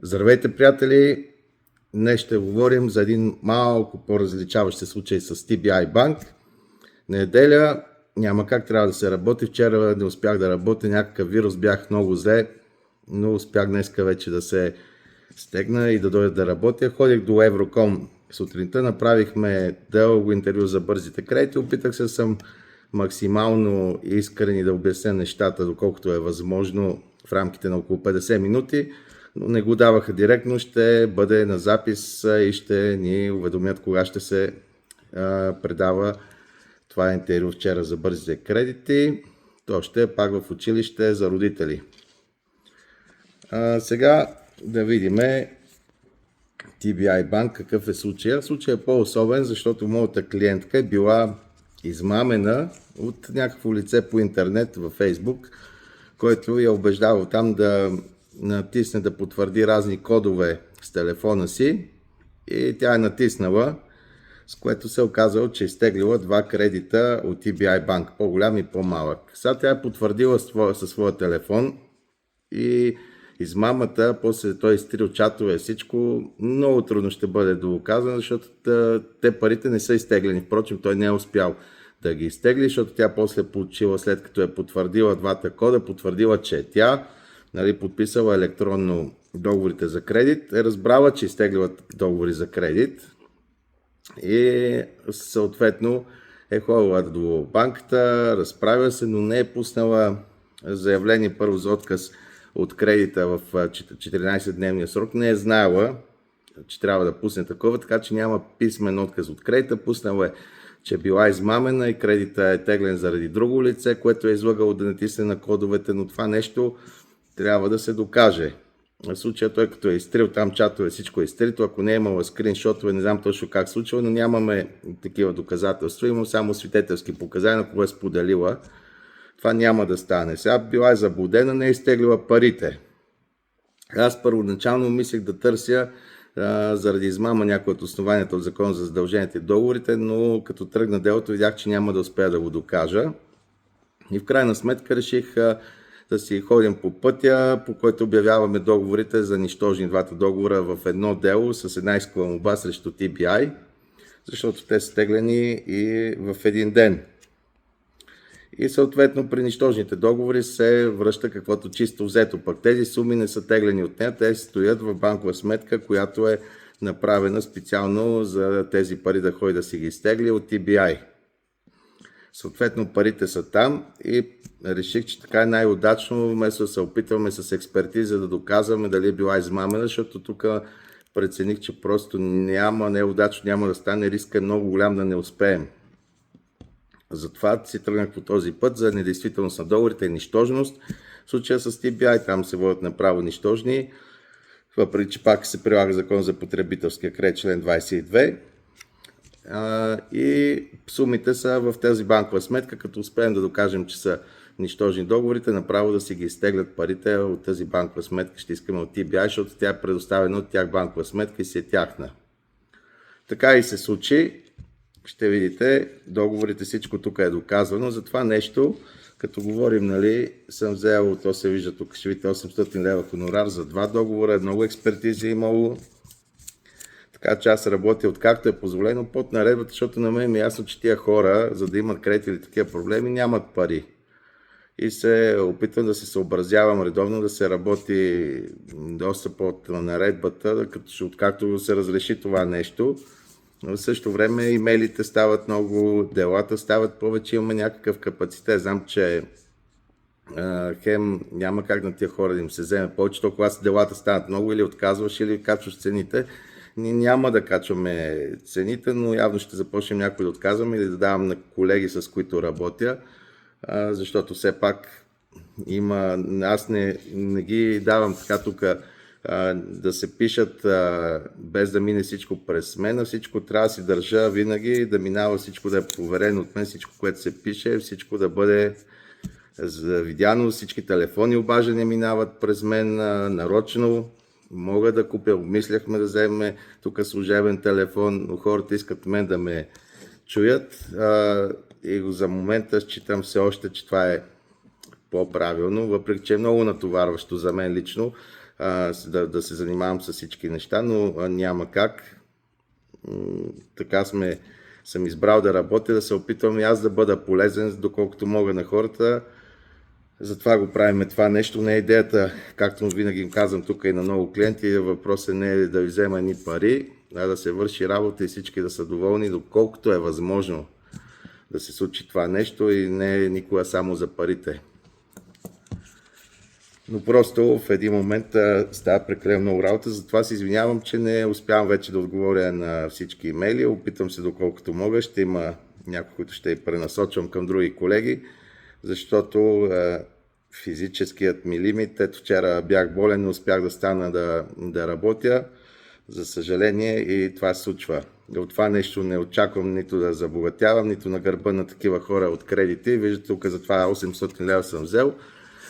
Здравейте, приятели! Днес ще говорим за един малко по-различаващ се случай с TBI Bank. Неделя няма как, трябва да се работи. Вчера не успях да работя, някакъв вирус, бях много зле, но успях днеска вече да се стегна и да дойда да работя. Ходих до Евроком сутринта, направихме дълго интервю за бързите кредити. Опитах се съм максимално искрен и да обясня нещата, доколкото е възможно в рамките на около 50 минути. Но не го даваха директно, ще бъде на запис и ще ни уведомят кога ще се предава това интервю вчера за бързите кредити. То ще е пак в училище за родители. Сега да видим TBI Bank какъв е случая. Случай е по-особен, защото моята клиентка е била измамена от някакво лице по интернет във Facebook, който я убеждава там да натисне да потвърди разни кодове с телефона си и тя е натиснала, с което се оказало, че изтеглила 2 кредита от TBI Bank, по-голям и по-малък. Сега тя е потвърдила със своя телефон и измамата, после той изтрил чатове, всичко много трудно ще бъде доказано, защото те парите не са изтеглени. Впрочем, той не е успял да ги изтегли, защото тя после получила, след като е потвърдила двата кода, потвърдила, че тя подписала електронно договорите за кредит, е разбрала, че изтеглила договори за кредит и съответно е ходила до банката, разправя се, но не е пуснала заявление първо за отказ от кредита в 14-дневния срок. Не е знаела, че трябва да пусне такова, така че няма писмен отказ от кредита. Пуснала е, че била измамена и кредита е теглен заради друго лице, което е излагало да натисне на кодовете, но това нещо трябва да се докаже. В случая той като е изтрил там чатове, всичко е изтрито, ако не е имала скриншотове, не знам точно как случва, но нямаме такива доказателства, имам само свидетелски показания, на кого е споделила. Това няма да стане. Сега била е заблудена, не е изтеглила парите. Аз първоначално мислех да търся заради измама някои от основанията от Закона за задълженията и договорите, но като тръгна делото видях, че няма да успея да го докажа. И в крайна сметка реших да си ходим по пътя, по който обявяваме договорите за нищожни двата договора в едно дело с една искова молба срещу TBI, защото те са теглени и в един ден. И съответно при нищожните договори се връща каквото чисто взето. Пък тези суми не са теглени от нея, те стоят в банкова сметка, която е направена специално за тези пари да ходи да си ги изтегли от TBI. Съответно парите са там и реших, че така е най-удачно, вместо да се опитваме с експертиза да доказваме дали е била измамена, защото тук прецених, че просто не е удачно, няма да стане, риска е много голям да не успеем. Затова си тръгнах по този път за недействителност на договорите и нищожност. В случая с TBI там се водят направо нищожни, въпреки че пак се прилага закон за потребителския кредит, член 22. И сумите са в тази банкова сметка, като успеем да докажем, че са нищожни договорите, направо да си ги изтеглят парите от тази банкова сметка, ще искаме от TBI, защото тя е предоставена от тях банкова сметка и си е тяхна. Така и се случи. Ще видите, договорите, всичко тук е доказвано. За това нещо, като говорим, съм взел, то се вижда тук, ще видите 800 лева хонорар за 2 договора, много експертизи имало. Така че аз работя откакто е позволено под наредбата, защото на мен е ясно, че тия хора, за да имат кредит или такива проблеми, нямат пари. И се опитвам да се съобразявам редовно, да се работи доста под наредбата, откакто се разреши това нещо. Но в същото време имейлите стават много, делата стават повече, имаме някакъв капацитет. Знам, че хем няма как на тия хора да им се вземе повече, когато делата стават много, или отказваш, или качваш цените. Ние няма да качваме цените, но явно ще започнем някой да отказваме или да давам на колеги, с които работя, защото все пак аз не ги давам така тук да се пишат без да мине всичко през мен, всичко трябва да си държа винаги, да минава всичко да е проверено от мен, всичко, което се пише, всичко да бъде видяно, всички телефони обаждания минават през мен нарочно. Мога да купя, обмисляхме да вземем тук служебен телефон, но хората искат мен да ме чуят и за момента считам все още, че това е по-правилно, въпреки че е много натоварващо за мен лично. да се занимавам с всички неща, но няма как. Така съм избрал да работя, да се опитвам и аз да бъда полезен, доколкото мога на хората. Затова го правим това нещо. Не е идеята, както винаги им казвам тук и на много клиенти, въпросът не е да ви взема ни пари, а да се върши работа и всички да са доволни, доколкото е възможно да се случи това нещо и не е никога само за парите. Но просто в един момент става прекалено много работа, затова се извинявам, че не успявам вече да отговоря на всички имейли. Опитам се доколкото мога, ще има някои, които ще пренасочвам към други колеги, защото физическият ми лимит, ето вчера бях болен, не успях да стана да работя, за съжаление, и това се случва. От това нещо не очаквам нито да забогатявам, нито на гърба на такива хора от кредити. Виждате, тук за това 800 лева съм взел.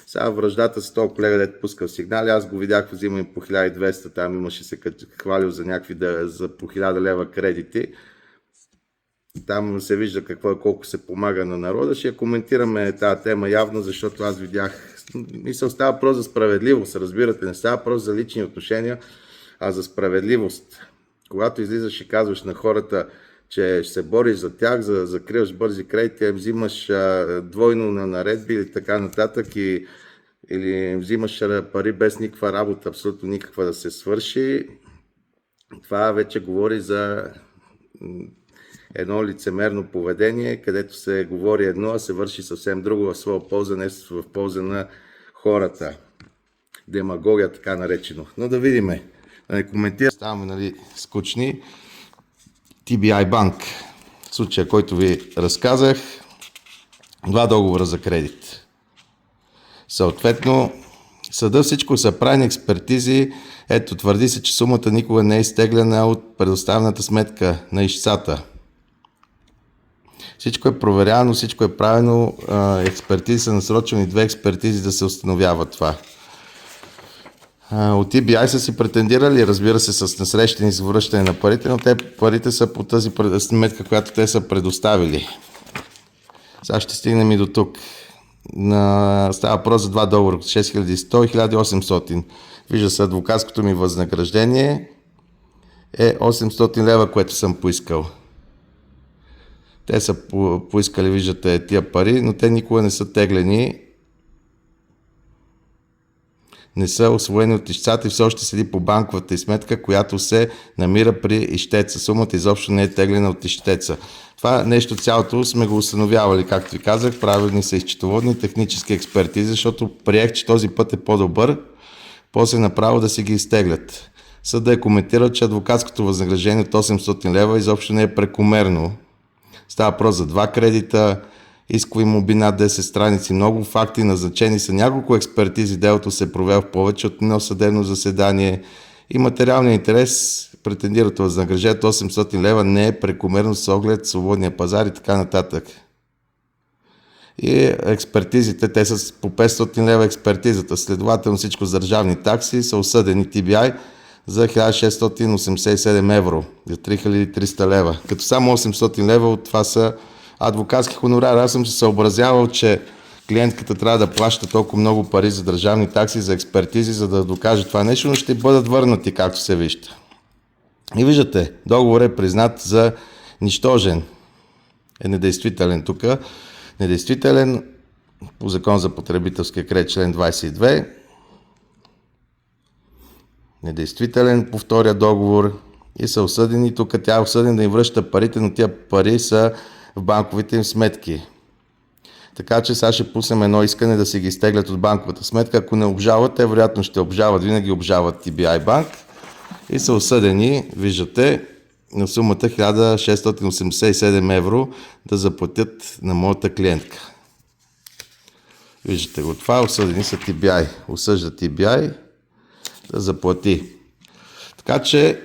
Сега връждата с този колега, дето пускал сигнали, аз го видях, взимам им по 1200, там имаше се хвалил за някакви за по 1000 лева кредити. Там се вижда колко се помага на народа. Ще коментираме тази тема явно, защото аз видях, мисля, става въпрос за справедливост, разбирате, не става въпрос за лични отношения, а за справедливост. Когато излизаш и казваш на хората, че ще се бориш за тях, за да закриваш бързи кредити, им взимаш двойно на наредби или така нататък, или им взимаш пари без никаква работа, абсолютно никаква да се свърши, това вече говори за едно лицемерно поведение, където се говори едно, а се върши съвсем друго в своя полза, не в полза на хората. Демагогия, така наречено. Но да видим. Да не коментираме. Ставаме скучни. TBI Bank, случая, който ви разказах, 2 договора за кредит. Съответно, съда всичко са правени експертизи. Ето, твърди се, че сумата никога не е изтеглена от предоставената сметка на ищцата. Всичко е проверявано, всичко е правено. Експертизи са насрочени, 2 експертизи да се установява това. От TBI са си претендирали, разбира се, с насрещени с връщане на парите, но парите са по тази сметка, която те са предоставили. Сега ще стигнем и до тук. Става въпрос за 2 договора, 6100 и 1800. Вижда се, адвокатското ми възнаграждение е 800 лева, което съм поискал. Те са поискали, виждате, тия пари, но те никога не са теглени. Не са усвоени от ищцата и все още седи по банковата сметка, която се намира при ищеца. Сумата изобщо не е теглена от ищеца. Това нещо цялото сме го установявали, както ви казах, правени са изчетоводни технически експертизи, защото приех, че този път е по-добър, после направо да си ги изтеглят. Съдът е коментирал, че адвокатското възнаграждение от 800 лева изобщо не е прекомерно. Става въпрос за 2 кредита, искови молби над 10 страници, много факти, назначени са няколко експертизи, делото се провел в повече от едно съдебно заседание и материалният интерес, претендират възнаграждението 800 лева не е прекомерно с оглед свободния пазар и така нататък. И експертизите, те са по 500 лева експертизата, следователно всичко с държавни такси, са осъдени TBI за 1687 евро, за 3300 лева, като само 800 лева от това са адвокатски хонорари. Аз съм се съобразявал, че клиентката трябва да плаща толкова много пари за държавни такси, за експертизи, за да докаже това нещо, но ще бъдат върнати, както се вижда. И виждате, договор е признат за нищожен. Е недействителен тук. Недействителен по закон за потребителския кредит, член 22. Недействителен по втория договор и са осъдени. Тук тя е осъдена да им връща парите, но тия пари са в банковите им сметки. Така че сега ще пуснем едно искане да си ги изтеглят от банковата сметка. Ако не обжалват, те вероятно ще обжалват. Винаги обжалват TBI Bank и са осъдени, виждате, на сумата 1687 евро да заплатят на моята клиентка. Виждате го това, осъдени са TBI. Осъжда TBI да заплати. Така че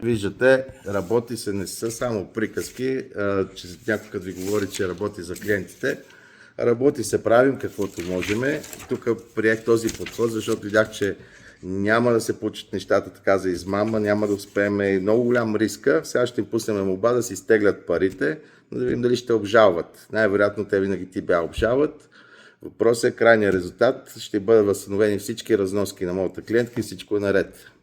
виждате, работи се, не са само приказки, че някой като ви говори, че работи за клиентите. Работи се, правим каквото можем. Тук приех този подход, защото видях, че няма да се получат нещата така за измама, няма да успеем и много голям риска. Сега ще им пуснем молба да си изтеглят парите, но да видим дали ще обжалват. Най-вероятно те винаги TBI обжалват. Въпросът е крайния резултат. Ще бъдат възстановени всички разноски на моята клиентка и всичко е наред.